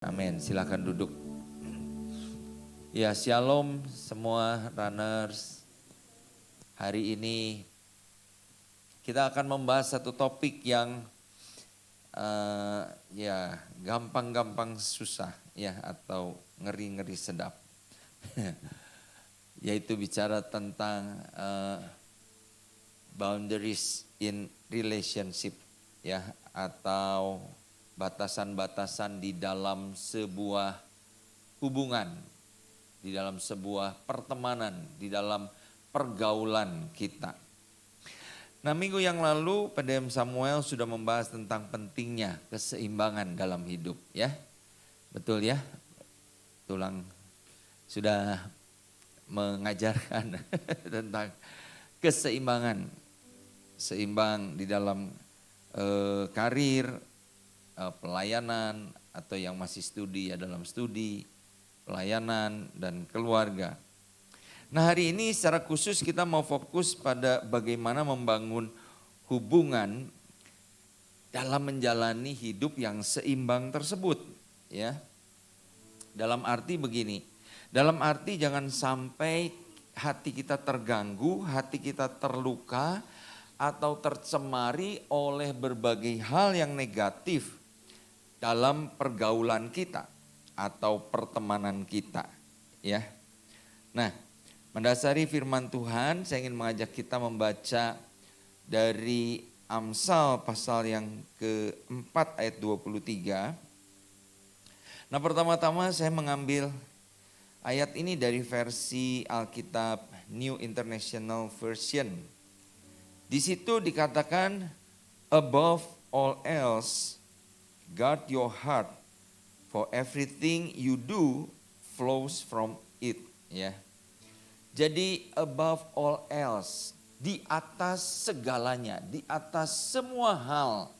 Amin, silakan duduk. Ya, shalom semua runners. Hari ini kita akan membahas satu topik yang gampang-gampang susah ya, atau ngeri-ngeri sedap. Yaitu bicara tentang boundaries in relationship ya, atau batasan-batasan di dalam sebuah hubungan, di dalam sebuah pertemanan, di dalam pergaulan kita. Nah, minggu yang lalu PDM Samuel sudah membahas tentang pentingnya keseimbangan dalam hidup ya. Betul ya? Tulang sudah mengajarkan tentang keseimbangan. Seimbang di dalam karir, pelayanan, atau yang masih studi ya dalam studi, pelayanan, dan keluarga. Nah, hari ini secara khusus kita mau fokus pada bagaimana membangun hubungan dalam menjalani hidup yang seimbang tersebut ya. Dalam arti begini, dalam arti jangan sampai hati kita terganggu, hati kita terluka atau tercemari oleh berbagai hal yang negatif dalam pergaulan kita atau pertemanan kita ya. Nah, mendasari firman Tuhan, saya ingin mengajak kita membaca dari Amsal pasal yang keempat ayat 23. Nah, pertama-tama saya mengambil ayat ini dari versi Alkitab New International Version. Di situ dikatakan, above all else, guard your heart, for everything you do flows from it. Ya. Jadi above all else, di atas segalanya, di atas semua hal,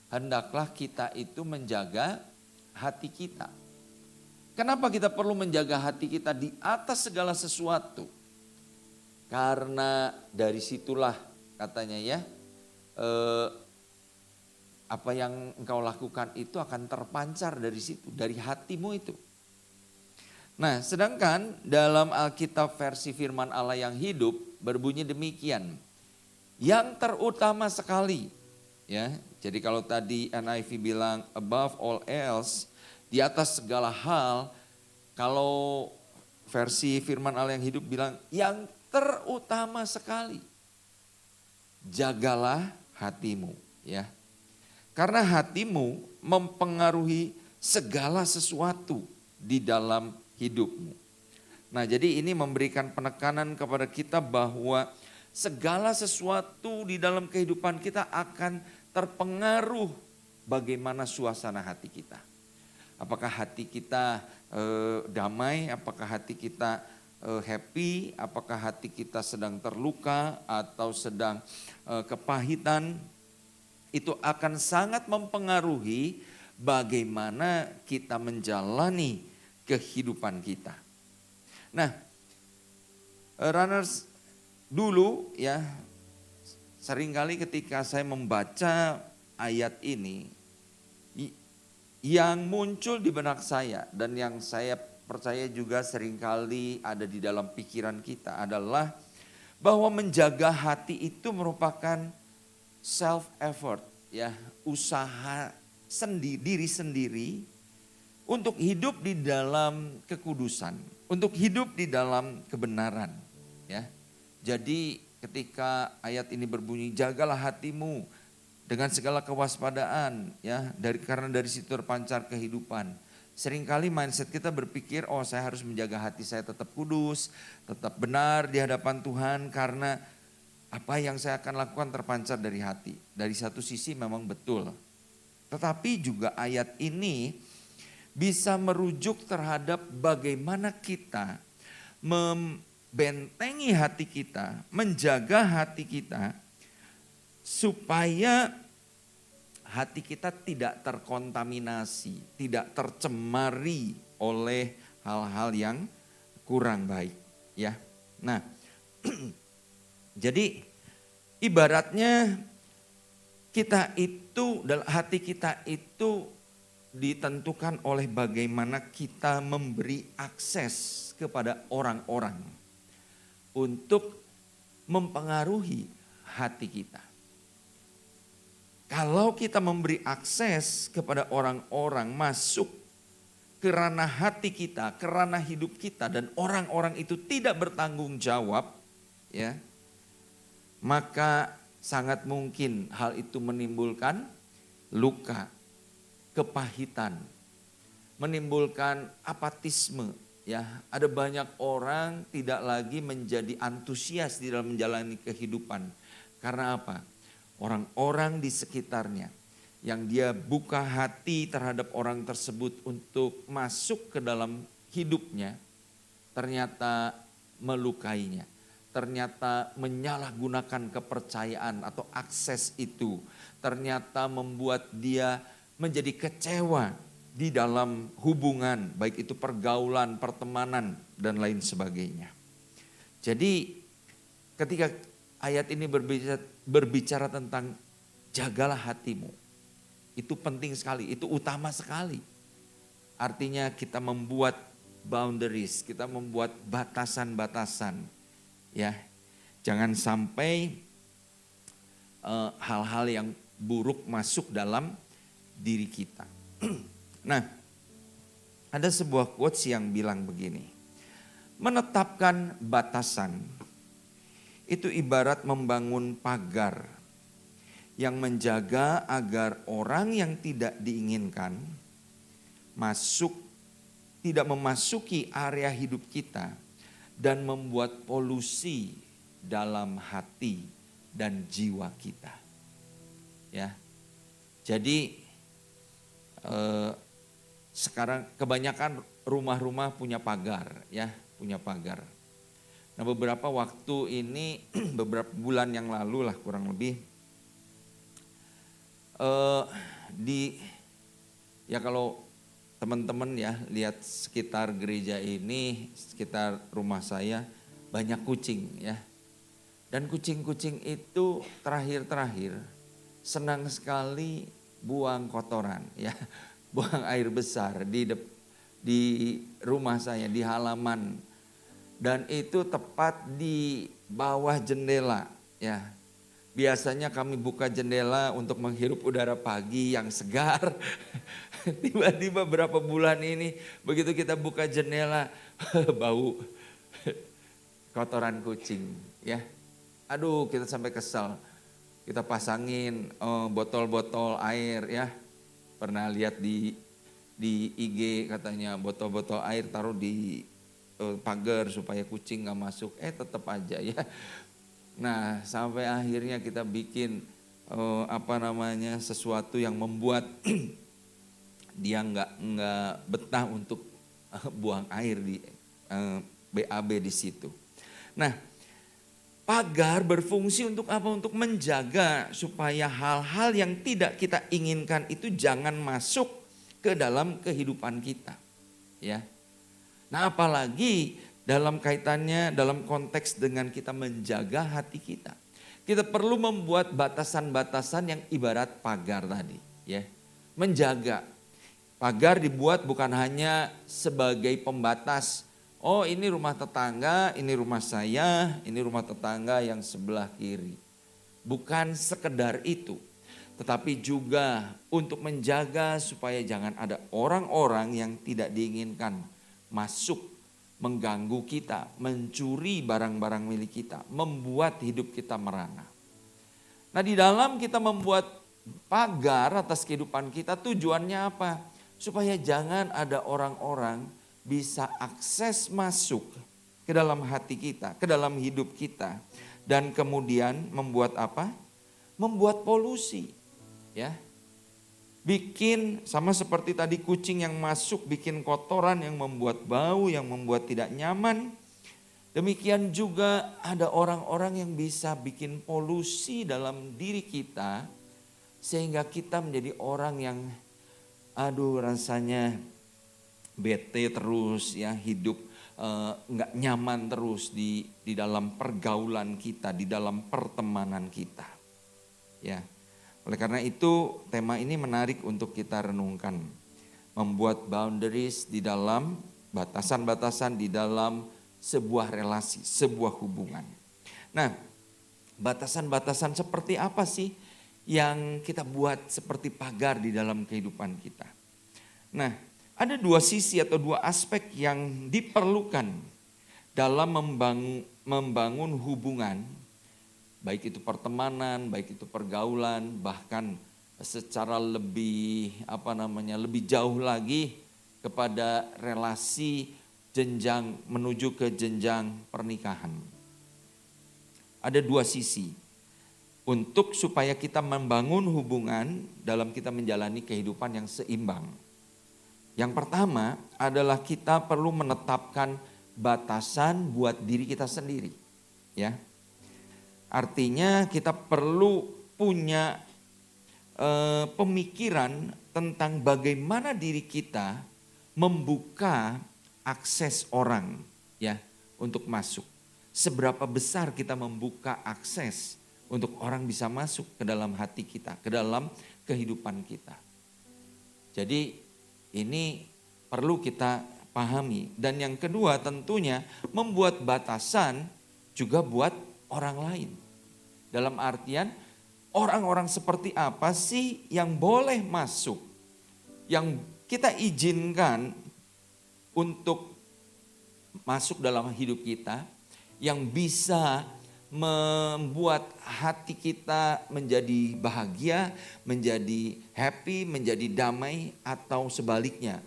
hendaklah kita itu menjaga hati kita. Kenapa kita perlu menjaga hati kita di atas segala sesuatu? Karena dari situlah katanya ya, apa yang engkau lakukan itu akan terpancar dari situ, dari hatimu itu. Nah, sedangkan dalam Alkitab versi firman Allah yang hidup berbunyi demikian. Yang terutama sekali ya. Jadi kalau tadi NIV bilang above all else, di atas segala hal, kalau versi firman Allah yang hidup bilang yang terutama sekali, jagalah hatimu ya. Karena hatimu mempengaruhi segala sesuatu di dalam hidupmu. Nah, jadi ini memberikan penekanan kepada kita bahwa segala sesuatu di dalam kehidupan kita akan terpengaruh bagaimana suasana hati kita. Apakah hati kita damai, apakah hati kita happy, apakah hati kita sedang terluka atau sedang kepahitan. Itu akan sangat mempengaruhi bagaimana kita menjalani kehidupan kita. Nah, runners dulu ya, seringkali ketika saya membaca ayat ini, yang muncul di benak saya dan yang saya percaya juga seringkali ada di dalam pikiran kita adalah bahwa menjaga hati itu merupakan self effort ya, usaha diri sendiri untuk hidup di dalam kekudusan, untuk hidup di dalam kebenaran ya. Jadi ketika ayat ini berbunyi jagalah hatimu dengan segala kewaspadaan ya, karena dari situ terpancar kehidupan. Seringkali mindset kita berpikir, oh saya harus menjaga hati saya tetap kudus, tetap benar di hadapan Tuhan karena apa yang saya akan lakukan terpancar dari hati. Dari satu sisi memang betul. Tetapi juga ayat ini bisa merujuk terhadap bagaimana kita membentengi hati kita, menjaga hati kita supaya hati kita tidak terkontaminasi, tidak tercemari oleh hal-hal yang kurang baik ya. Nah, jadi ibaratnya kita itu, hati kita itu ditentukan oleh bagaimana kita memberi akses kepada orang-orang untuk mempengaruhi hati kita. Kalau kita memberi akses kepada orang-orang masuk ke ranah hati kita, ke ranah hidup kita, dan orang-orang itu tidak bertanggung jawab, ya, maka sangat mungkin hal itu menimbulkan luka, kepahitan, menimbulkan apatisme. Ya, ada banyak orang tidak lagi menjadi antusias di dalam menjalani kehidupan. Karena apa? Orang-orang di sekitarnya yang dia buka hati terhadap orang tersebut untuk masuk ke dalam hidupnya, ternyata melukainya. Ternyata menyalahgunakan kepercayaan atau akses itu. Ternyata membuat dia menjadi kecewa di dalam hubungan, baik itu pergaulan, pertemanan, dan lain sebagainya. Jadi ketika ayat ini berbicara tentang jagalah hatimu, itu penting sekali, itu utama sekali. Artinya kita membuat boundaries, kita membuat batasan-batasan. Ya, jangan sampai hal-hal yang buruk masuk dalam diri kita. Nah, ada sebuah quotes yang bilang begini. Menetapkan batasan itu ibarat membangun pagar yang menjaga agar orang yang tidak diinginkan tidak memasuki area hidup kita dan membuat polusi dalam hati dan jiwa kita. Ya. Jadi sekarang kebanyakan rumah-rumah punya pagar, ya, punya pagar. Nah, beberapa waktu ini, beberapa bulan yang lalu lah kurang lebih, ya kalau teman-teman ya lihat sekitar gereja ini, sekitar rumah saya banyak kucing ya. Dan kucing-kucing itu terakhir-terakhir senang sekali buang kotoran ya. Buang air besar di rumah saya, di halaman. Dan itu tepat di bawah jendela ya. Biasanya kami buka jendela untuk menghirup udara pagi yang segar. Tiba-tiba berapa bulan ini begitu kita buka jendela bau kotoran kucing ya. Aduh, kita sampai kesal. Kita pasangin botol-botol air ya. Pernah lihat di IG katanya botol-botol air taruh di pagar supaya kucing gak masuk. Tetap aja ya. Nah, sampai akhirnya kita bikin sesuatu yang membuat dia nggak betah untuk buang air di BAB di situ. Nah, pagar berfungsi untuk apa? Untuk menjaga supaya hal-hal yang tidak kita inginkan itu jangan masuk ke dalam kehidupan kita. Ya. Nah, apalagi dalam kaitannya, dalam konteks dengan kita menjaga hati kita. Kita perlu membuat batasan-batasan yang ibarat pagar tadi. Ya. Menjaga. Pagar dibuat bukan hanya sebagai pembatas. Oh, ini rumah tetangga, ini rumah saya, ini rumah tetangga yang sebelah kiri. Bukan sekedar itu. Tetapi juga untuk menjaga supaya jangan ada orang-orang yang tidak diinginkan masuk, mengganggu kita, mencuri barang-barang milik kita, membuat hidup kita merana. Nah, di dalam kita membuat pagar atas kehidupan kita, tujuannya apa? Supaya jangan ada orang-orang bisa akses masuk ke dalam hati kita, ke dalam hidup kita. Dan kemudian membuat apa? Membuat polusi. Ya. Bikin sama seperti tadi kucing yang masuk bikin kotoran yang membuat bau, yang membuat tidak nyaman. Demikian juga ada orang-orang yang bisa bikin polusi dalam diri kita. Sehingga kita menjadi orang yang rasanya bete terus ya, hidup nggak nyaman terus di dalam pergaulan kita, di dalam pertemanan kita. Ya. Oleh karena itu tema ini menarik untuk kita renungkan. membuat boundaries di dalam batasan-batasan di dalam sebuah relasi, sebuah hubungan. Nah, batasan-batasan seperti apa sih yang kita buat seperti pagar di dalam kehidupan kita? Nah, ada dua sisi atau dua aspek yang diperlukan dalam membangun hubungan, baik itu pertemanan, baik itu pergaulan, bahkan secara lebih lebih jauh lagi kepada relasi jenjang menuju ke jenjang pernikahan. Ada dua sisi untuk supaya kita membangun hubungan dalam kita menjalani kehidupan yang seimbang. Yang pertama adalah kita perlu menetapkan batasan buat diri kita sendiri, ya. Artinya kita perlu punya pemikiran tentang bagaimana diri kita membuka akses orang, ya, untuk masuk. Seberapa besar kita membuka akses untuk orang bisa masuk ke dalam hati kita, ke dalam kehidupan kita. Jadi ini perlu kita pahami. Dan yang kedua tentunya membuat batasan juga buat orang lain. Dalam artian orang-orang seperti apa sih yang boleh masuk, yang kita izinkan untuk masuk dalam hidup kita, yang bisa membuat hati kita menjadi bahagia, menjadi happy, menjadi damai, atau sebaliknya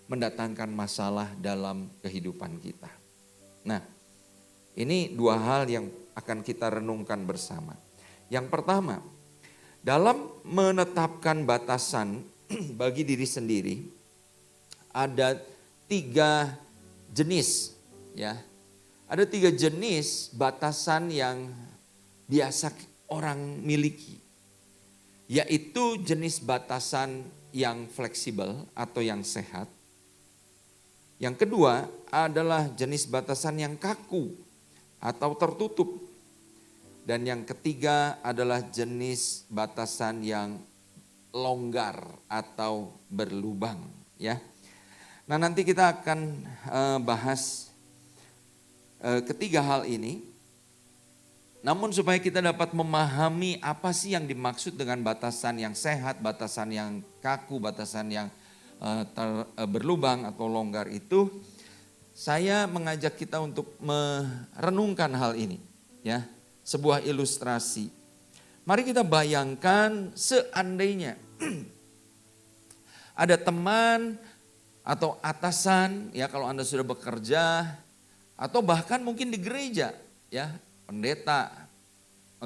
mendatangkan masalah dalam kehidupan kita. Nah, ini dua hal yang akan kita renungkan bersama. Yang pertama, dalam menetapkan batasan bagi diri sendiri, ada 3 jenis, ya. Ada 3 jenis batasan yang biasa orang miliki, yaitu jenis batasan yang fleksibel atau yang sehat. Yang kedua adalah jenis batasan yang kaku atau tertutup. Dan yang ketiga adalah jenis batasan yang longgar atau berlubang, ya. Nah, nanti kita akan bahas ketiga hal ini. Namun supaya kita dapat memahami apa sih yang dimaksud dengan batasan yang sehat, batasan yang kaku, batasan yang berlubang atau longgar itu, saya mengajak kita untuk merenungkan hal ini, ya. Sebuah ilustrasi. Mari kita bayangkan seandainya ada teman atau atasan, ya, kalau Anda sudah bekerja, atau bahkan mungkin di gereja, ya, pendeta,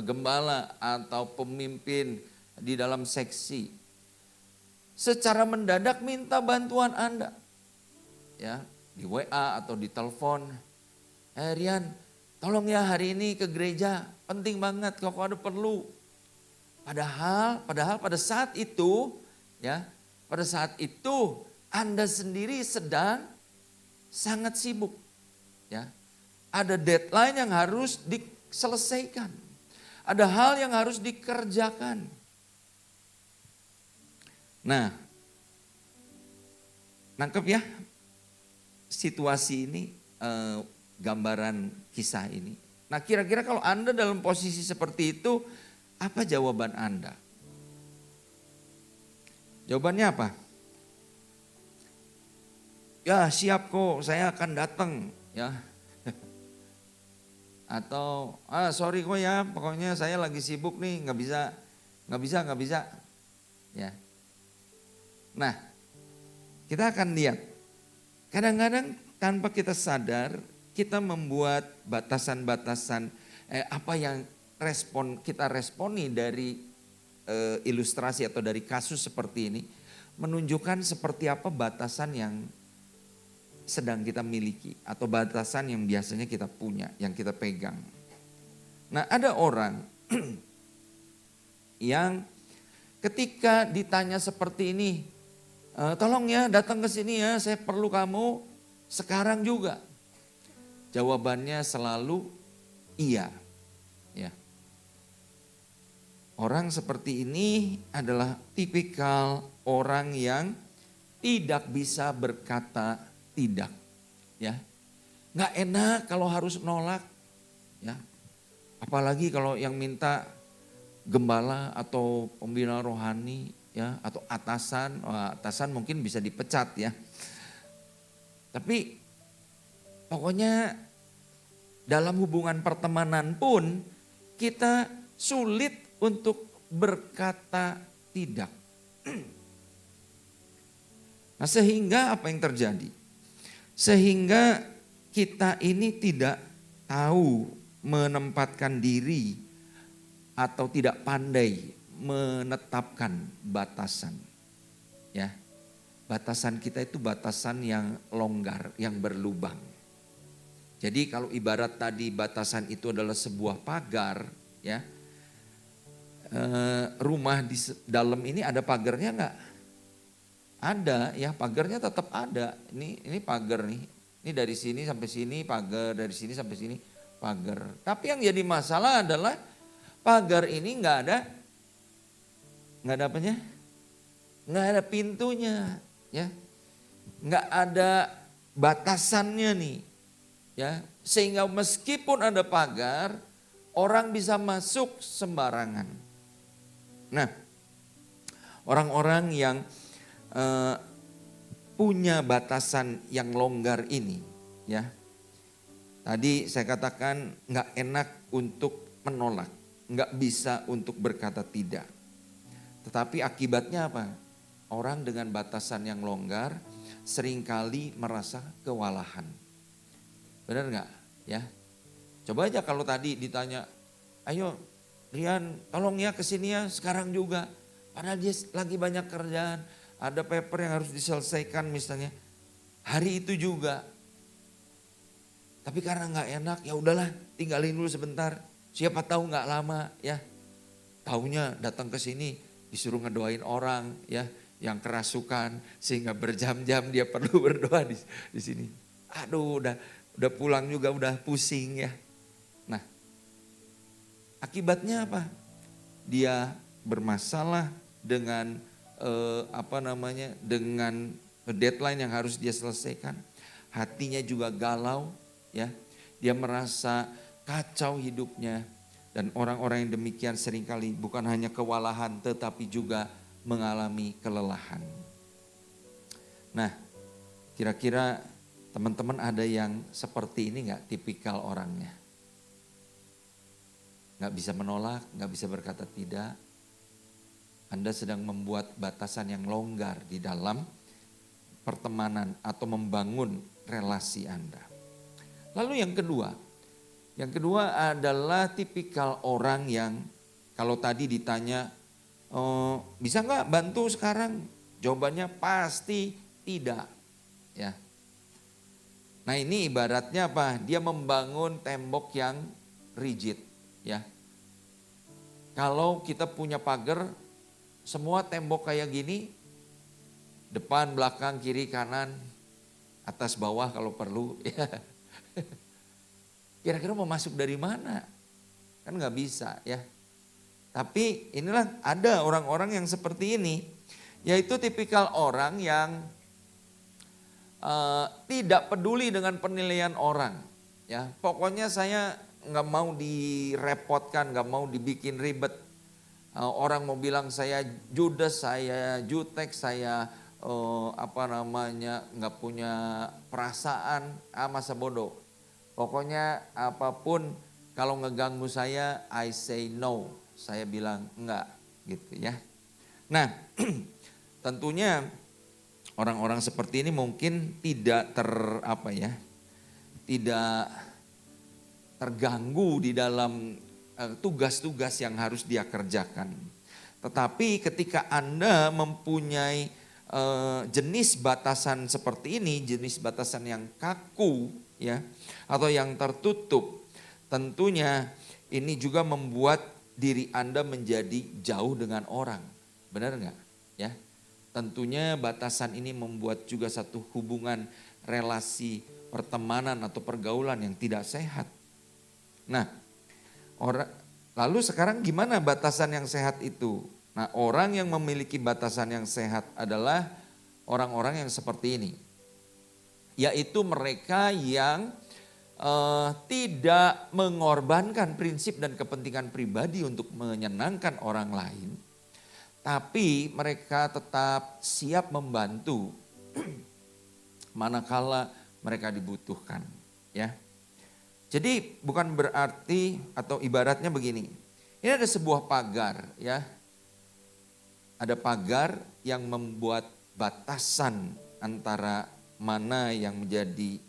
gembala atau pemimpin di dalam seksi, secara mendadak minta bantuan Anda, ya, di WA atau di telepon. Rian, tolong ya hari ini ke gereja, penting banget kalau ada perlu. Padahal pada saat itu, ya, pada saat itu Anda sendiri sedang sangat sibuk, ya. Ada deadline yang harus diselesaikan. Ada hal yang harus dikerjakan. Nah, nangkep ya situasi ini, gambaran kisah ini. Nah, kira-kira kalau Anda dalam posisi seperti itu, apa jawaban Anda? Jawabannya apa? Ya, siap kok, saya akan datang, ya. Atau sorry kok ya, pokoknya saya lagi sibuk nih, nggak bisa. Ya. Nah, kita akan lihat. Kadang-kadang tanpa kita sadar, kita membuat batasan-batasan apa yang kita responi dari ilustrasi atau dari kasus seperti ini, menunjukkan seperti apa batasan yang sedang kita miliki atau batasan yang biasanya kita punya, yang kita pegang. Nah, ada orang yang ketika ditanya seperti ini, tolong ya datang ke sini ya, saya perlu kamu sekarang juga. Jawabannya selalu iya, ya. Orang seperti ini adalah tipikal orang yang tidak bisa berkata tidak, ya. Nggak enak kalau harus nolak, ya. Apalagi kalau yang minta gembala atau pembina rohani, ya, atau atasan. Wah, atasan mungkin bisa dipecat, ya. Tapi pokoknya dalam hubungan pertemanan pun kita sulit untuk berkata tidak. Nah, sehingga apa yang terjadi? Sehingga kita ini tidak tahu menempatkan diri atau tidak pandai menetapkan batasan. Ya. Batasan kita itu batasan yang longgar, yang berlubang. Jadi kalau ibarat tadi batasan itu adalah sebuah pagar, ya. Rumah di dalam ini ada pagarnya enggak? Ada, ya, pagarnya tetap ada. Ini pagar nih. Ini dari sini sampai sini pagar, dari sini sampai sini pagar. Tapi yang jadi masalah adalah pagar ini enggak ada apanya? Enggak ada pintunya, ya. Enggak ada batasannya nih. Ya, sehingga meskipun ada pagar, orang bisa masuk sembarangan. Nah, orang-orang yang punya batasan yang longgar ini, ya. Tadi saya katakan nggak enak untuk menolak, nggak bisa untuk berkata tidak. Tetapi akibatnya apa? Orang dengan batasan yang longgar seringkali merasa kewalahan. Benar nggak? Ya. Coba aja kalau tadi ditanya, ayo Rian tolong ya kesini ya sekarang juga. Padahal dia lagi banyak kerjaan, ada paper yang harus diselesaikan misalnya. Hari itu juga. Tapi karena nggak enak, ya udahlah tinggalin dulu sebentar. Siapa tahu nggak lama, ya. Taunya datang ke sini disuruh ngedoain orang, ya, yang kerasukan sehingga berjam-jam dia perlu berdoa di sini. Aduh, udah pulang juga udah pusing, ya. Nah, akibatnya apa? Dia bermasalah dengan dengan deadline yang harus dia selesaikan. Hatinya juga galau, ya. Dia merasa kacau hidupnya. Dan orang-orang yang demikian seringkali bukan hanya kewalahan tetapi juga mengalami kelelahan. Nah, kira-kira teman-teman ada yang seperti ini gak tipikal orangnya? Gak bisa menolak, gak bisa berkata tidak. Anda sedang membuat batasan yang longgar di dalam pertemanan atau membangun relasi Anda. Lalu yang kedua adalah tipikal orang yang kalau tadi ditanya, bisa gak bantu sekarang? Jawabannya pasti tidak, ya. Nah, ini ibaratnya apa? Dia membangun tembok yang rigid, ya. Kalau kita punya pagar, semua tembok kayak gini, depan, belakang, kiri, kanan, atas, bawah kalau perlu, ya. Kira-kira mau masuk dari mana? Kan nggak bisa, ya. Tapi inilah ada orang-orang yang seperti ini, yaitu tipikal orang yang tidak peduli dengan penilaian orang, ya. Pokoknya saya nggak mau direpotkan, nggak mau dibikin ribet. Orang mau bilang saya judes, saya jutek, saya nggak punya perasaan, masa bodoh. Pokoknya apapun kalau ngeganggu saya, I say no, saya bilang enggak, gitu, ya. Nah, tentunya orang-orang seperti ini mungkin tidak tidak terganggu di dalam tugas-tugas yang harus dia kerjakan. Tetapi ketika Anda mempunyai jenis batasan seperti ini, jenis batasan yang kaku, ya, atau yang tertutup, tentunya ini juga membuat diri Anda menjadi jauh dengan orang. Benar enggak? Ya. Tentunya batasan ini membuat juga satu hubungan relasi pertemanan atau pergaulan yang tidak sehat. Nah, lalu sekarang gimana batasan yang sehat itu? Nah, orang yang memiliki batasan yang sehat adalah orang-orang yang seperti ini. Yaitu mereka yang tidak mengorbankan prinsip dan kepentingan pribadi untuk menyenangkan orang lain. Tapi mereka tetap siap membantu manakala mereka dibutuhkan. Ya. Jadi bukan berarti atau ibaratnya begini. Ini ada sebuah pagar ya. Ada pagar yang membuat batasan antara mana yang menjadi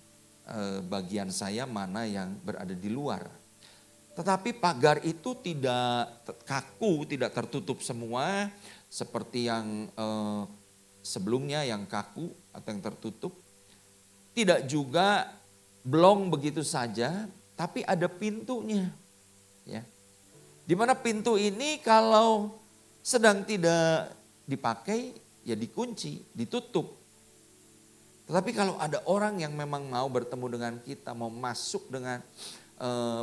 bagian saya, mana yang berada di luar. Tetapi pagar itu tidak kaku, tidak tertutup semua seperti yang sebelumnya yang kaku atau yang tertutup. Tidak juga blong begitu saja, tapi ada pintunya. Ya. Di mana pintu ini kalau sedang tidak dipakai, ya dikunci, ditutup. Tetapi kalau ada orang yang memang mau bertemu dengan kita, mau masuk dengan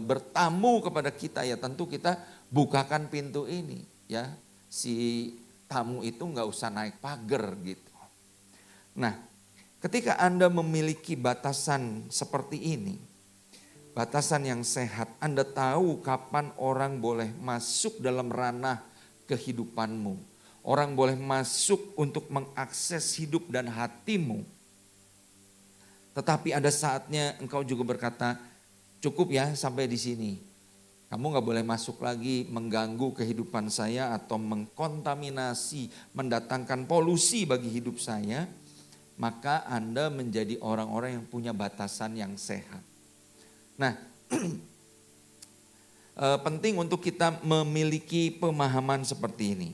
bertamu kepada kita, ya tentu kita bukakan pintu ini. Ya, si tamu itu nggak usah naik pagar gitu. Nah, ketika Anda memiliki batasan seperti ini, batasan yang sehat, Anda tahu kapan orang boleh masuk dalam ranah kehidupanmu. Orang boleh masuk untuk mengakses hidup dan hatimu. Tetapi ada saatnya engkau juga berkata, cukup ya sampai di sini. Kamu gak boleh masuk lagi mengganggu kehidupan saya atau mengkontaminasi, mendatangkan polusi bagi hidup saya. Maka Anda menjadi orang-orang yang punya batasan yang sehat. Nah, penting untuk kita memiliki pemahaman seperti ini.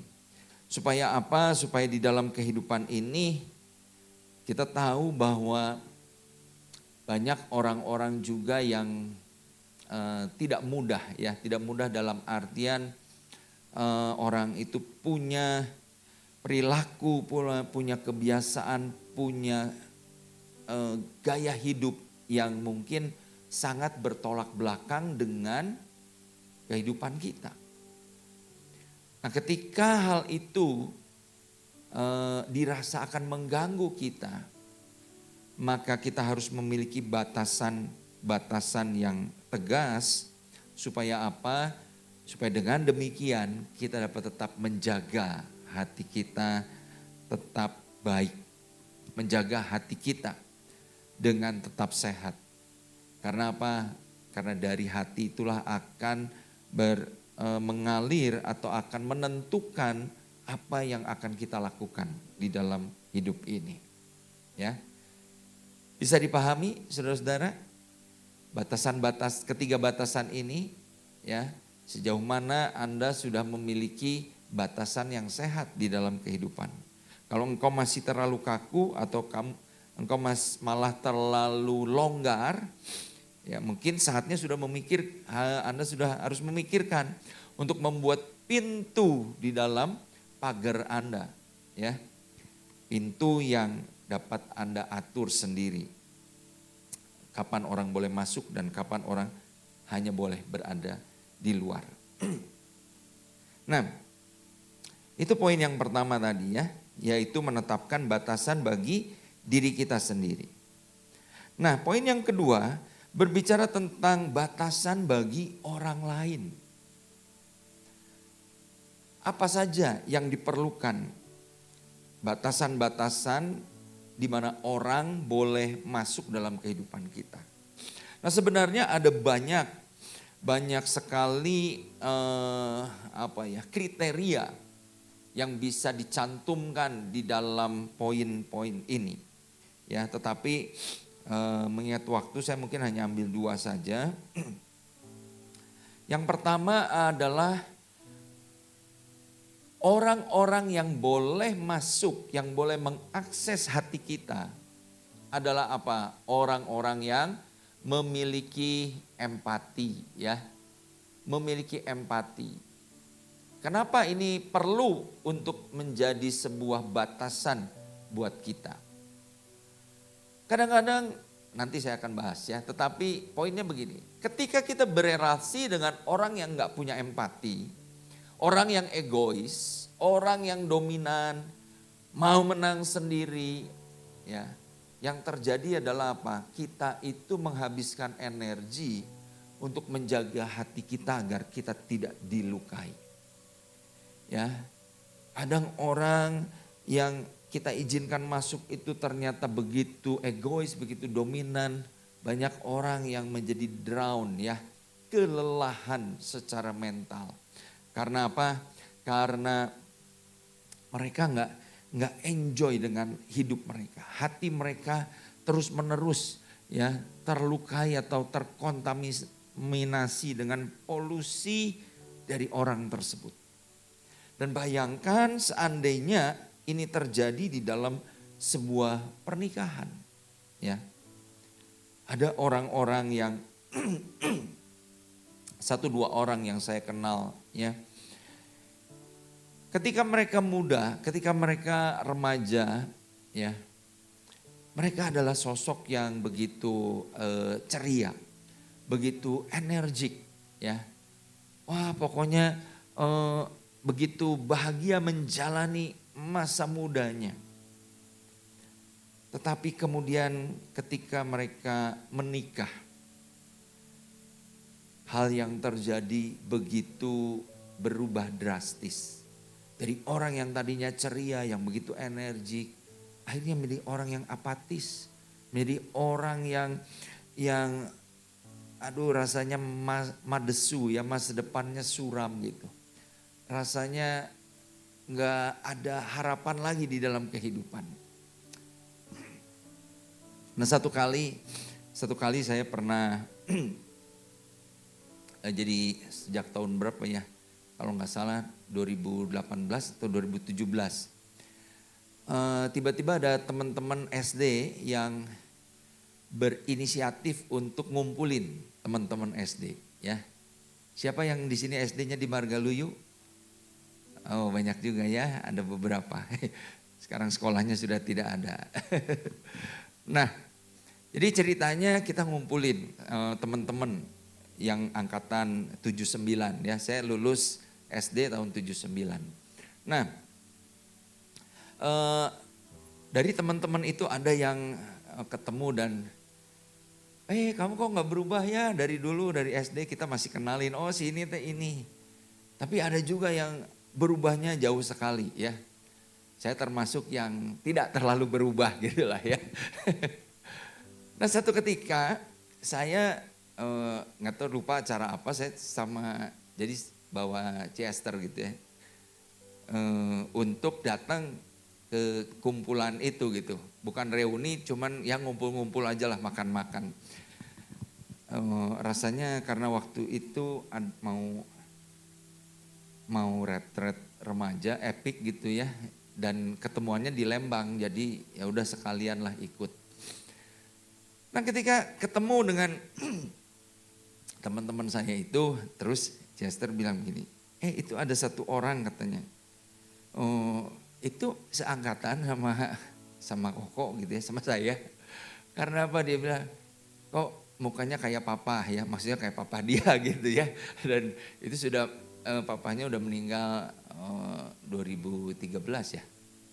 Supaya apa? Supaya di dalam kehidupan ini kita tahu bahwa banyak orang-orang juga yang tidak mudah ya, tidak mudah dalam artian orang itu punya perilaku, punya kebiasaan, punya gaya hidup yang mungkin sangat bertolak belakang dengan kehidupan kita. Nah, ketika hal itu dirasa akan mengganggu kita, maka kita harus memiliki batasan yang tegas supaya apa? Supaya dengan demikian kita dapat tetap menjaga hati kita tetap baik, menjaga hati kita dengan tetap sehat. Karena apa? Karena dari hati itulah akan mengalir atau akan menentukan apa yang akan kita lakukan di dalam hidup ini. Ya. Bisa dipahami saudara-saudara? Ketiga batasan ini ya, sejauh mana Anda sudah memiliki batasan yang sehat di dalam kehidupan. Kalau engkau masih terlalu kaku atau engkau malah terlalu longgar, ya mungkin saatnya Anda sudah harus memikirkan untuk membuat pintu di dalam pagar Anda, ya. Pintu yang dapat Anda atur sendiri. Kapan orang boleh masuk dan kapan orang hanya boleh berada di luar. Nah, itu poin yang pertama tadi ya, yaitu menetapkan batasan bagi diri kita sendiri. Nah, poin yang kedua berbicara tentang batasan bagi orang lain. Apa saja yang diperlukan? Batasan-batasan di mana orang boleh masuk dalam kehidupan kita. Nah, sebenarnya ada banyak sekali kriteria yang bisa dicantumkan di dalam poin-poin ini. Ya, tetapi mengingat waktu saya mungkin hanya ambil 2 saja. Yang pertama adalah orang-orang yang boleh masuk, yang boleh mengakses hati kita adalah apa? Orang-orang yang memiliki empati ya. Memiliki empati. Kenapa ini perlu untuk menjadi sebuah batasan buat kita? Kadang-kadang nanti saya akan bahas ya, tetapi poinnya begini. Ketika kita berelasi dengan orang yang gak punya empati, orang yang egois, orang yang dominan, mau menang sendiri, ya. Yang terjadi adalah apa? Kita itu menghabiskan energi untuk menjaga hati kita agar kita tidak dilukai. Ya. Kadang orang yang kita izinkan masuk itu ternyata begitu egois, begitu dominan. Banyak orang yang menjadi drown, ya, kelelahan secara mental. Karena apa? Karena mereka nggak enjoy dengan hidup mereka. Hati mereka terus menerus, ya, terlukai atau terkontaminasi dengan polusi dari orang tersebut. Dan bayangkan seandainya ini terjadi di dalam sebuah pernikahan, ya. Ada orang-orang yang satu dua orang yang saya kenal, ya. Ketika mereka muda, ketika mereka remaja, ya, mereka adalah sosok yang begitu ceria, begitu energik, ya. Wah, pokoknya begitu bahagia menjalani masa mudanya. Tetapi kemudian ketika mereka menikah, hal yang terjadi begitu berubah drastis. Dari orang yang tadinya ceria, yang begitu energik, akhirnya menjadi orang yang apatis. Menjadi orang yang rasanya madesu, ya, masa depannya suram gitu. Rasanya nggak ada harapan lagi di dalam kehidupan. Nah, satu kali saya pernah jadi sejak tahun berapa ya? Kalau nggak salah 2018 atau 2017. Tiba-tiba ada teman-teman SD yang berinisiatif untuk ngumpulin teman-teman SD, ya. Siapa yang di sini SD-nya di Margaluyu? Oh, banyak juga ya, ada beberapa. Sekarang sekolahnya sudah tidak ada. Nah, jadi ceritanya kita ngumpulin teman-teman yang angkatan 79, ya. Saya lulus SD tahun 79. Nah, dari teman-teman itu ada yang ketemu dan kamu kok nggak berubah ya dari dulu, dari SD kita masih kenalin, oh si ini teh ini. Tapi ada juga yang berubahnya jauh sekali, ya. Saya termasuk yang tidak terlalu berubah gitu lah, ya. Nah, satu ketika saya nggak tahu, lupa acara apa, saya jadi bawa Chester gitu, ya. Untuk datang ke kumpulan itu gitu. Bukan reuni, cuman yang ngumpul-ngumpul aja lah, makan-makan. Rasanya karena waktu itu mau retret remaja epic gitu, ya, dan ketemuannya di Lembang, jadi ya udah sekalian lah ikut. Nah, ketika ketemu dengan teman-teman saya itu, terus Chester bilang gini, itu ada satu orang katanya, itu seangkatan sama Koko gitu ya, sama saya. Karena apa, dia bilang, kok mukanya kayak papa ya, maksudnya kayak papa dia gitu ya. Dan itu sudah papanya udah meninggal 2013 ya,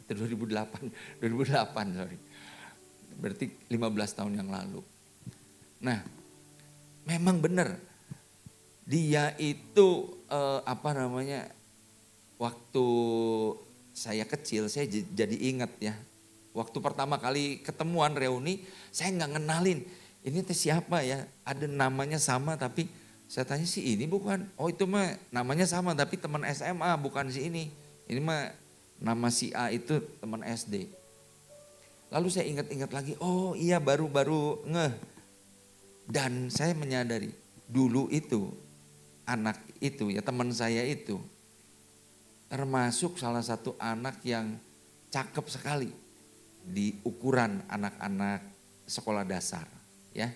atau 2008 sorry. Berarti 15 tahun yang lalu. Nah, memang benar dia itu waktu saya kecil saya jadi ingat ya. Waktu pertama kali ketemuan reuni, saya nggak ngenalin ini teh siapa ya, ada namanya sama tapi saya tanya sih ini bukan, oh itu mah namanya sama tapi teman SMA bukan si ini mah nama si A itu teman SD. Lalu saya ingat-ingat lagi, oh iya baru ngeh. Dan saya menyadari dulu itu anak itu ya, teman saya itu termasuk salah satu anak yang cakep sekali di ukuran anak-anak sekolah dasar, ya.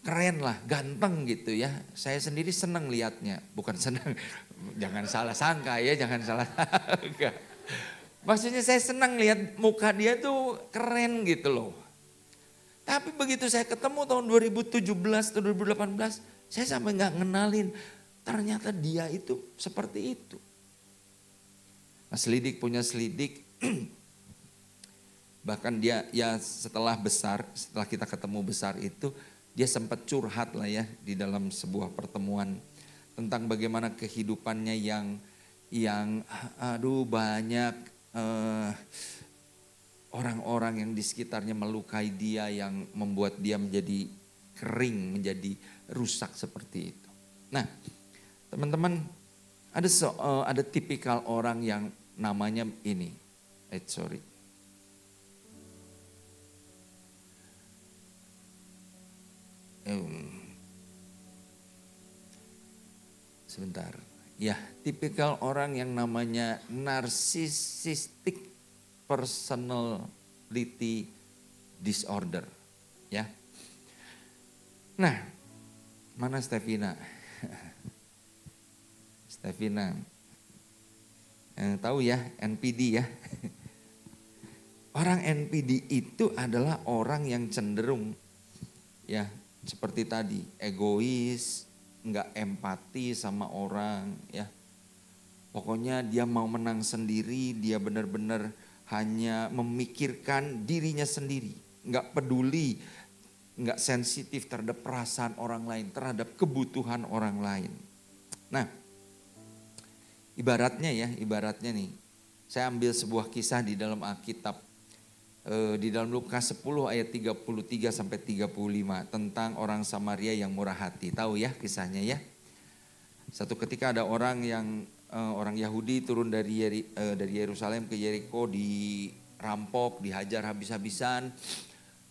Keren lah, ganteng gitu ya. Saya sendiri senang lihatnya, bukan senang, jangan salah sangka ya, jangan salah sangka. Maksudnya saya senang lihat muka dia tuh keren gitu loh. Tapi begitu saya ketemu tahun 2017 atau 2018, saya sampai nggak ngenalin, ternyata dia itu seperti itu. Nah, selidik punya selidik, Bahkan dia ya setelah kita ketemu besar itu, dia sempat curhat lah ya di dalam sebuah pertemuan tentang bagaimana kehidupannya yang aduh banyak orang-orang yang di sekitarnya melukai dia, yang membuat dia menjadi kering, menjadi rusak seperti itu. Nah, teman-teman, ada tipikal orang yang namanya ini. Sebentar. Ya, tipikal orang yang namanya narcissistic personality disorder. Ya. Nah, mana Stevina? Stevina. Tahu ya, NPD ya. Orang NPD itu adalah orang yang cenderung ya seperti tadi, egois, nggak empati sama orang ya. Pokoknya dia mau menang sendiri, dia benar-benar hanya memikirkan dirinya sendiri, nggak peduli, nggak sensitif terhadap perasaan orang lain, terhadap kebutuhan orang lain. Nah, ibaratnya nih, saya ambil sebuah kisah di dalam Alkitab, di dalam Lukas 10 ayat 33 sampai 35 tentang orang Samaria yang murah hati. Tahu ya kisahnya ya? Satu ketika ada orang Yahudi turun dari Yerusalem ke Yeriko, dirampok, dihajar habis-habisan.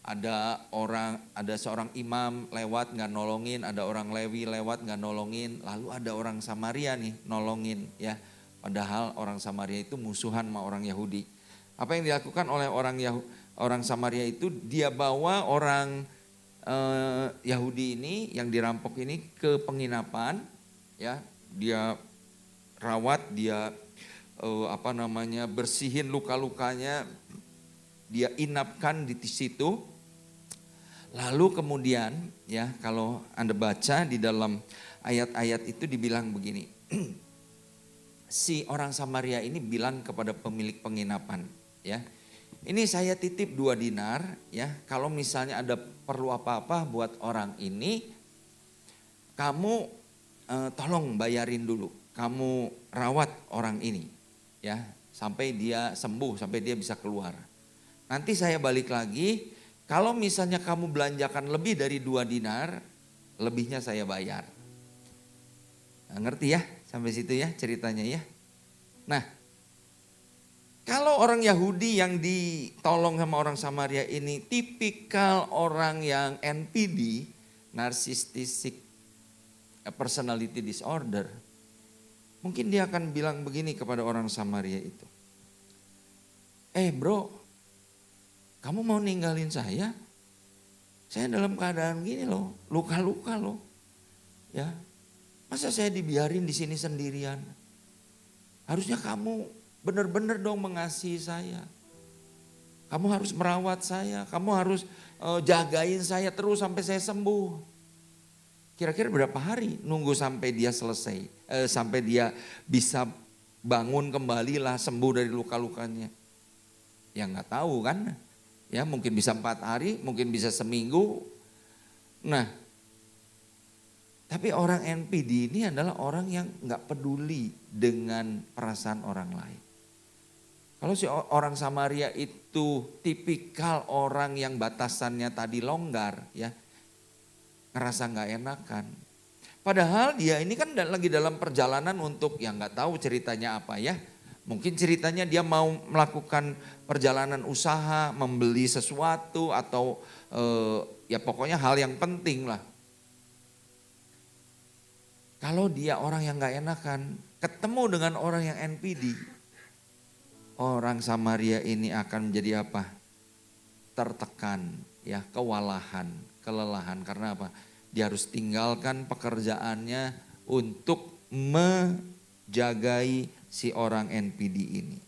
Ada seorang imam lewat nggak nolongin, ada orang Lewi lewat nggak nolongin, lalu ada orang Samaria nih nolongin ya. Padahal orang Samaria itu musuhan sama orang Yahudi. Apa yang dilakukan oleh orang Samaria itu, dia bawa orang Yahudi ini yang dirampok ini ke penginapan ya, dia rawat, dia bersihin luka-lukanya, dia inapkan di situ. Lalu kemudian ya, kalau Anda baca di dalam ayat-ayat itu dibilang begini. Si orang Samaria ini bilang kepada pemilik penginapan ya, ini saya titip 2 dinar ya, kalau misalnya ada perlu apa-apa buat orang ini, kamu tolong bayarin dulu, kamu rawat orang ini ya, sampai dia sembuh, sampai dia bisa keluar. Nanti saya balik lagi, kalau misalnya kamu belanjakan lebih dari 2 dinar, lebihnya saya bayar. Nah, ngerti ya sampai situ ya ceritanya ya. Nah, kalau orang Yahudi yang ditolong sama orang Samaria ini tipikal orang yang NPD, narcissistic personality disorder, mungkin dia akan bilang begini kepada orang Samaria itu. Bro, kamu mau ninggalin saya? Saya dalam keadaan gini loh, luka-luka loh. Ya. Masa saya dibiarin di sini sendirian? Harusnya kamu benar-benar dong mengasihi saya. Kamu harus merawat saya, kamu harus jagain saya terus sampai saya sembuh. Kira-kira berapa hari nunggu sampai dia selesai, sampai dia bisa bangun kembali lah, sembuh dari luka-lukanya. Ya nggak tahu kan, ya mungkin bisa 4 hari, mungkin bisa seminggu. Nah, tapi orang NPD ini adalah orang yang nggak peduli dengan perasaan orang lain. Kalau si orang Samaria itu tipikal orang yang batasannya tadi longgar ya, ngerasa nggak enakan. Padahal dia ini kan lagi dalam perjalanan untuk yang nggak tahu ceritanya apa ya. Mungkin ceritanya dia mau melakukan perjalanan usaha, membeli sesuatu atau ya pokoknya hal yang penting lah. Kalau dia orang yang nggak enakan, ketemu dengan orang yang NPD, orang Samaria ini akan menjadi apa? Tertekan, ya, kewalahan, kelelahan. Karena apa? Dia harus tinggalkan pekerjaannya untuk menjagai si orang NPD ini.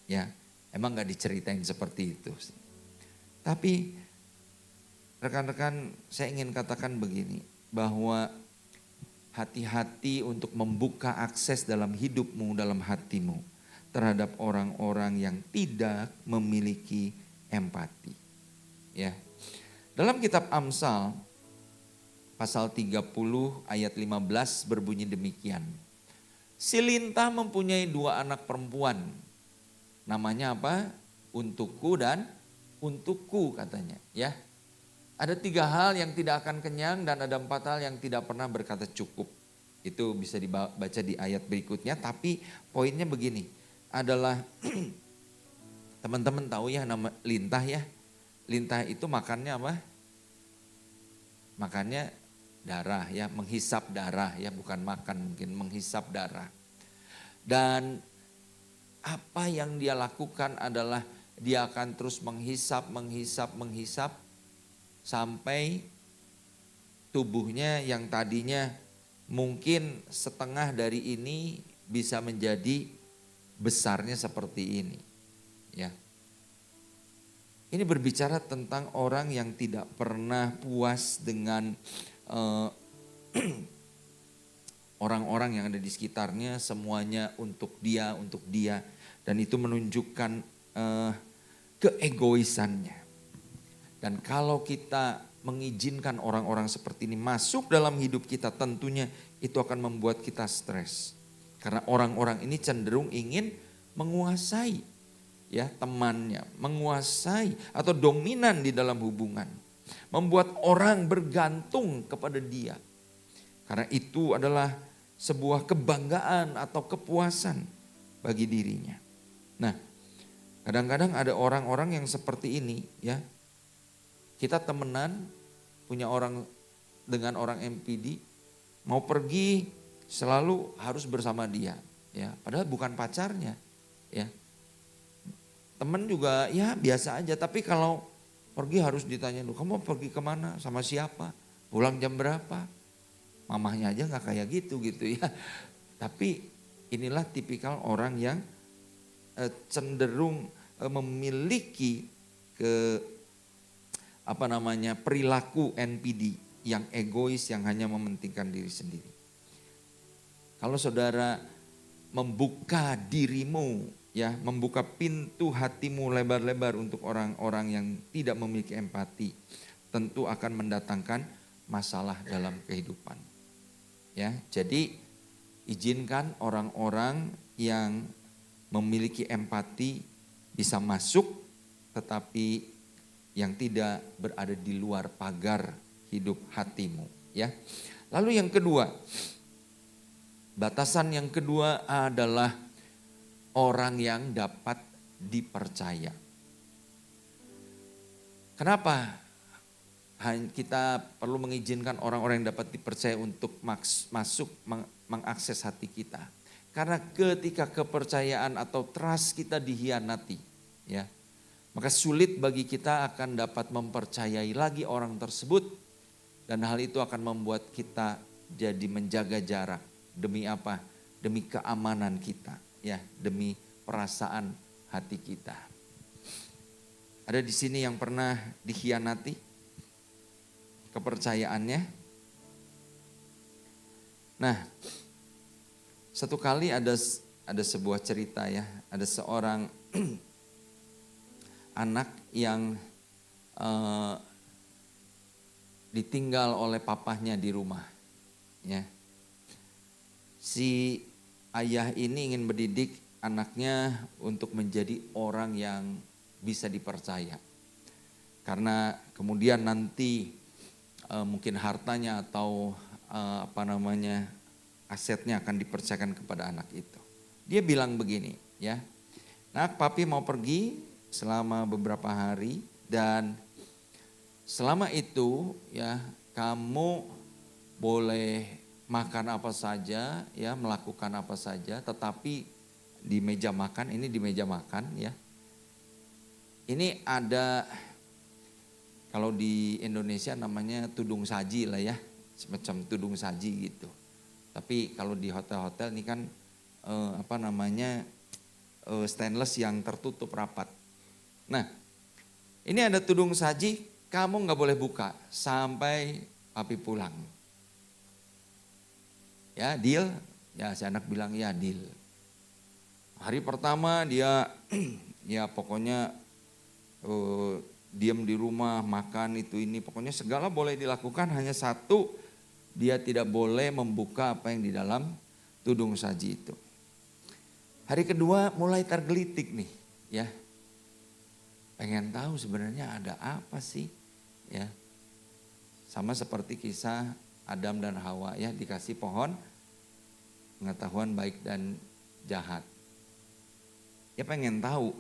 Ya, emang gak diceritain seperti itu. Tapi rekan-rekan, saya ingin katakan begini, bahwa hati-hati untuk membuka akses dalam hidupmu, dalam hatimu. terhadap orang-orang yang tidak memiliki empati. Ya. Dalam kitab Amsal pasal 30 ayat 15 berbunyi demikian. Si lintah mempunyai 2 anak perempuan. Namanya apa? Untukku dan untukku katanya, ya. Ada 3 hal yang tidak akan kenyang dan ada 4 hal yang tidak pernah berkata cukup. Itu bisa dibaca di ayat berikutnya, tapi poinnya begini. Adalah teman-teman tahu ya nama lintah ya. Lintah itu makannya apa? Makannya darah ya, menghisap darah ya, bukan makan, mungkin menghisap darah. Dan apa yang dia lakukan adalah dia akan terus menghisap sampai tubuhnya yang tadinya mungkin setengah dari ini bisa menjadi besarnya seperti ini. Ya. Ini berbicara tentang orang yang tidak pernah puas dengan orang-orang yang ada di sekitarnya, semuanya untuk dia. Dan itu menunjukkan keegoisannya. Dan kalau kita mengizinkan orang-orang seperti ini masuk dalam hidup kita, tentunya itu akan membuat kita stres. Karena orang-orang ini cenderung ingin menguasai ya temannya, menguasai atau dominan di dalam hubungan. Membuat orang bergantung kepada dia. Karena itu adalah sebuah kebanggaan atau kepuasan bagi dirinya. Nah, kadang-kadang ada orang-orang yang seperti ini ya. Kita temenan, punya orang dengan orang MPD, mau pergi selalu harus bersama dia, ya. Padahal bukan pacarnya, ya. Temen juga ya biasa aja, tapi kalau pergi harus ditanya dulu, kamu pergi kemana, sama siapa, pulang jam berapa. Mamahnya aja nggak kayak gitu ya. Tapi inilah tipikal orang yang cenderung memiliki perilaku NPD yang egois, yang hanya mementingkan diri sendiri. Kalau saudara membuka dirimu, ya, membuka pintu hatimu lebar-lebar untuk orang-orang yang tidak memiliki empati, tentu akan mendatangkan masalah dalam kehidupan. Ya, jadi izinkan orang-orang yang memiliki empati bisa masuk, tetapi yang tidak berada di luar pagar hidup hatimu, ya. Lalu yang kedua, batasan yang kedua adalah orang yang dapat dipercaya. Kenapa kita perlu mengizinkan orang-orang yang dapat dipercaya untuk masuk mengakses hati kita? Karena ketika kepercayaan atau trust kita dihianati, ya, maka sulit bagi kita akan dapat mempercayai lagi orang tersebut, dan hal itu akan membuat kita jadi menjaga jarak. Demi apa? Demi keamanan kita, ya, demi perasaan hati kita. Ada di sini yang pernah dikhianati kepercayaannya? Nah, satu kali ada sebuah cerita ya, ada seorang anak yang ditinggal oleh papahnya di rumah, ya. Si ayah ini ingin mendidik anaknya untuk menjadi orang yang bisa dipercaya. Karena kemudian nanti mungkin hartanya atau asetnya akan dipercayakan kepada anak itu. Dia bilang begini, ya. Nak, papi mau pergi selama beberapa hari, dan selama itu ya kamu boleh makan apa saja, ya, melakukan apa saja, tetapi di meja makan, ini di meja makan, ya. Ini ada, kalau di Indonesia namanya tudung saji lah ya, semacam tudung saji gitu. Tapi kalau di hotel-hotel ini kan stainless yang tertutup rapat. Nah, ini ada tudung saji, kamu nggak boleh buka sampai papi pulang. Ya, deal? Ya, si anak bilang ya deal. Hari pertama dia ya pokoknya diam di rumah, makan itu ini, pokoknya segala boleh dilakukan, hanya satu, dia tidak boleh membuka apa yang di dalam tudung saji itu. Hari kedua mulai tergelitik nih, ya. Pengen tahu sebenarnya ada apa sih, ya. Sama seperti kisah Adam dan Hawa, ya, dikasih pohon pengetahuan baik dan jahat. Ya pengen tahu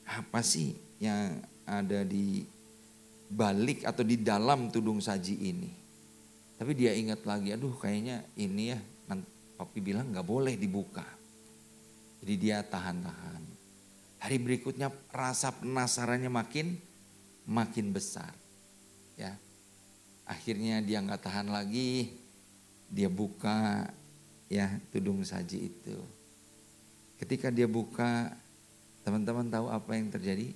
apa sih yang ada di balik atau di dalam tudung saji ini. Tapi dia ingat lagi, aduh kayaknya ini ya, papi bilang gak boleh dibuka. Jadi dia tahan-tahan. Hari berikutnya rasa penasarannya makin besar. Ya. Akhirnya dia gak tahan lagi, dia buka ya tudung saji itu. Ketika dia buka, teman-teman tahu apa yang terjadi?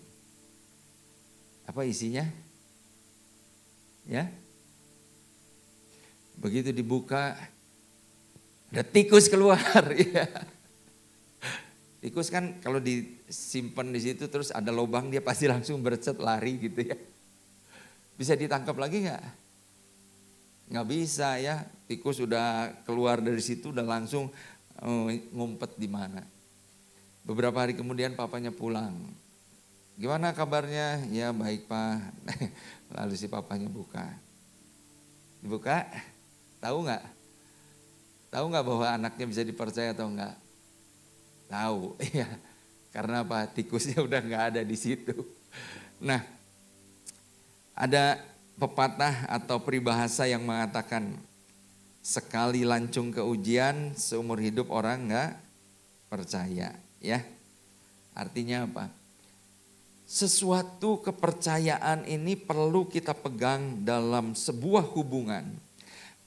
Apa isinya? Ya. Begitu dibuka, ada tikus keluar. Ya. Tikus kan kalau disimpan di situ terus ada lubang, dia pasti langsung bercet lari gitu ya. Bisa ditangkap lagi nggak? Nggak bisa ya. Tikus udah keluar dari situ, udah langsung ngumpet di mana. Beberapa hari kemudian papanya pulang. Gimana kabarnya? Ya baik Pak. Lalu si papanya buka. Dibuka, tahu nggak? Tahu nggak bahwa anaknya bisa dipercaya atau enggak? Tahu, ya. Karena apa? Tikusnya udah nggak ada di situ. Nah, ada pepatah atau peribahasa yang mengatakan sekali lancung ke ujian seumur hidup orang nggak percaya, ya. Artinya apa? Sesuatu kepercayaan ini perlu kita pegang dalam sebuah hubungan.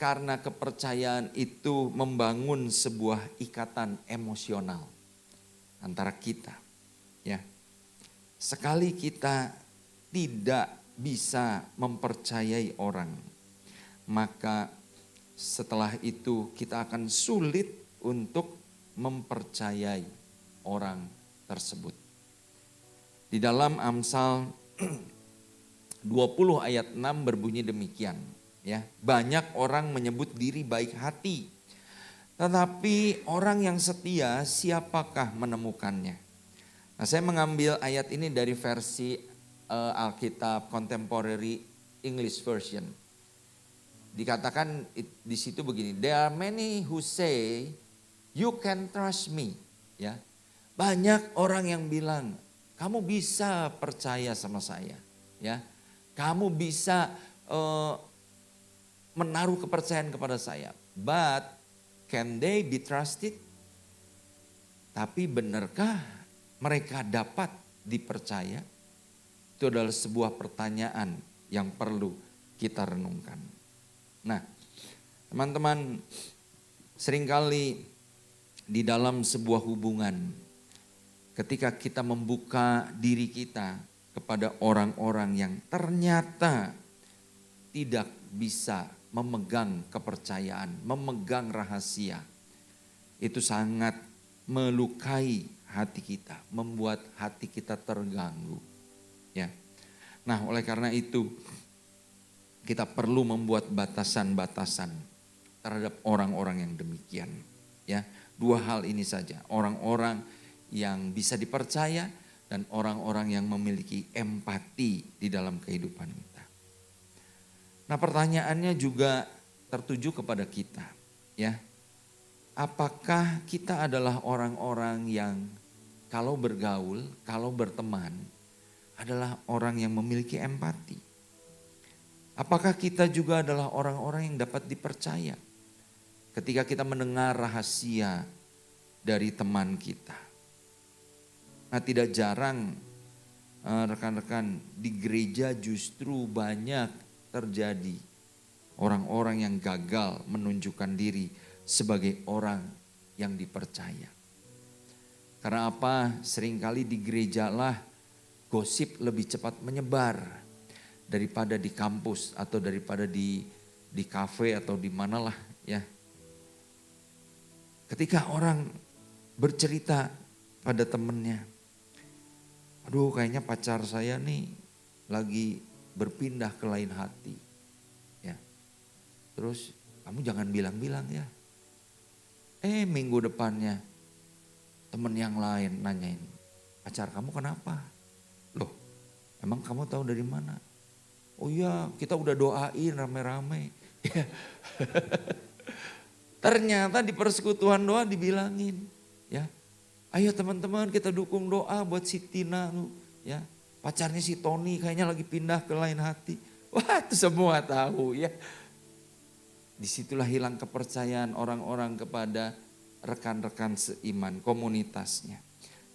Karena kepercayaan itu membangun sebuah ikatan emosional antara kita, ya. Sekali kita tidak bisa mempercayai orang, maka setelah itu kita akan sulit untuk mempercayai orang tersebut. Di dalam Amsal 20 ayat 6 berbunyi demikian, ya. Banyak orang menyebut diri baik hati, tetapi orang yang setia siapakah menemukannya? Nah, saya mengambil ayat ini dari versi Alkitab Contemporary English Version. Dikatakan di situ begini, there are many who say you can trust me. Ya, banyak orang yang bilang kamu bisa percaya sama saya. Ya, kamu bisa menaruh kepercayaan kepada saya. But can they be trusted? Tapi benarkah mereka dapat dipercaya? Itu adalah sebuah pertanyaan yang perlu kita renungkan. Nah, teman-teman, seringkali di dalam sebuah hubungan, ketika kita membuka diri kita kepada orang-orang yang ternyata tidak bisa memegang kepercayaan, memegang rahasia, itu sangat melukai hati kita, membuat hati kita terganggu. Ya. Nah, oleh karena itu kita perlu membuat batasan-batasan terhadap orang-orang yang demikian. Ya, dua hal ini saja, orang-orang yang bisa dipercaya dan orang-orang yang memiliki empati di dalam kehidupan kita. Nah, pertanyaannya juga tertuju kepada kita, ya. Apakah kita adalah orang-orang yang kalau bergaul, kalau berteman adalah orang yang memiliki empati? Apakah kita juga adalah orang-orang yang dapat dipercaya ketika kita mendengar rahasia dari teman kita? Nah, tidak jarang rekan-rekan di gereja justru banyak terjadi orang-orang yang gagal menunjukkan diri sebagai orang yang dipercaya. Karena apa? Seringkali di gerejalah gosip lebih cepat menyebar daripada di kampus atau daripada di kafe atau di manalah, ya. Ketika orang bercerita pada temennya, aduh kayaknya pacar saya nih lagi berpindah ke lain hati. Ya. Terus kamu jangan bilang-bilang ya. Minggu depannya temen yang lain nanyain, pacar kamu kenapa? Loh, emang kamu tahu dari mana? Oh iya, kita udah doain rame-rame. Ternyata di persekutuan doa dibilangin, ya. Ayo teman-teman kita dukung doa buat si Tina, ya. Pacarnya si Tony kayaknya lagi pindah ke lain hati. Wah, itu semua tahu ya. Disitulah hilang kepercayaan orang-orang kepada rekan-rekan seiman, komunitasnya.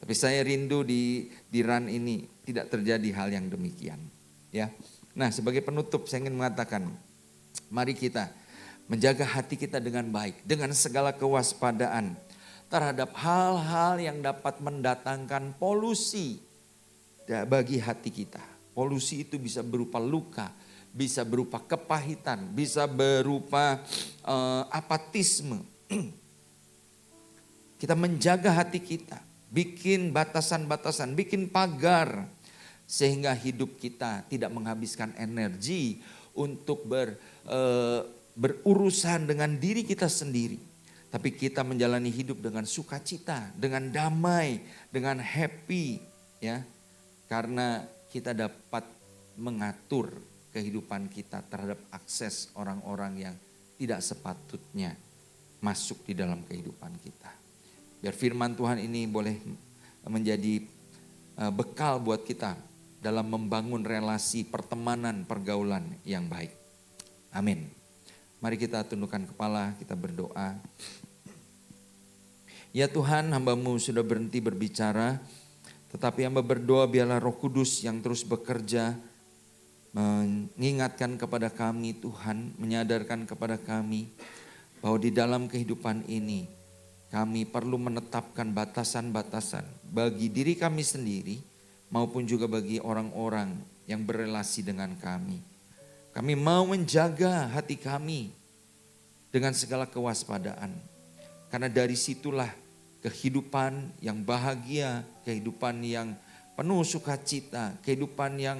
Tapi saya rindu di RAN ini tidak terjadi hal yang demikian. Ya. Nah, sebagai penutup saya ingin mengatakan, mari kita menjaga hati kita dengan baik, dengan segala kewaspadaan terhadap hal-hal yang dapat mendatangkan polusi bagi hati kita. Polusi itu bisa berupa luka, bisa berupa kepahitan, bisa berupa apatisme. Kita menjaga hati kita, bikin batasan-batasan, bikin pagar, sehingga hidup kita tidak menghabiskan energi untuk berurusan dengan diri kita sendiri. Tapi kita menjalani hidup dengan sukacita, dengan damai, dengan happy. Ya, karena kita dapat mengatur kehidupan kita terhadap akses orang-orang yang tidak sepatutnya masuk di dalam kehidupan kita. Biar firman Tuhan ini boleh menjadi bekal buat kita dalam membangun relasi pertemanan, pergaulan yang baik. Amin. Mari kita tundukkan kepala, kita berdoa. Ya Tuhan, hamba-Mu sudah berhenti berbicara, tetapi hamba berdoa biarlah Roh Kudus yang terus bekerja, mengingatkan kepada kami Tuhan, menyadarkan kepada kami bahwa di dalam kehidupan ini kami perlu menetapkan batasan-batasan bagi diri kami sendiri maupun juga bagi orang-orang yang berelasi dengan kami. Kami mau menjaga hati kami dengan segala kewaspadaan. Karena dari situlah kehidupan yang bahagia, kehidupan yang penuh sukacita, kehidupan yang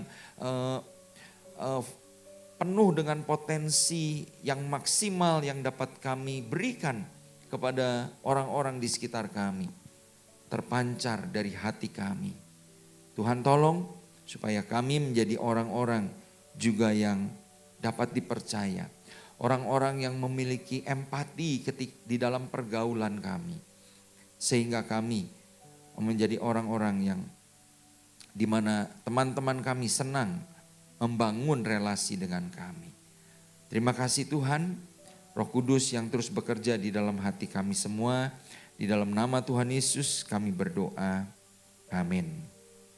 penuh dengan potensi yang maksimal yang dapat kami berikan kepada orang-orang di sekitar kami. Terpancar dari hati kami. Tuhan tolong supaya kami menjadi orang-orang juga yang dapat dipercaya. Orang-orang yang memiliki empati di dalam pergaulan kami. Sehingga kami menjadi orang-orang yang di mana teman-teman kami senang membangun relasi dengan kami. Terima kasih Tuhan, Roh Kudus yang terus bekerja di dalam hati kami semua. Di dalam nama Tuhan Yesus kami berdoa. Amin.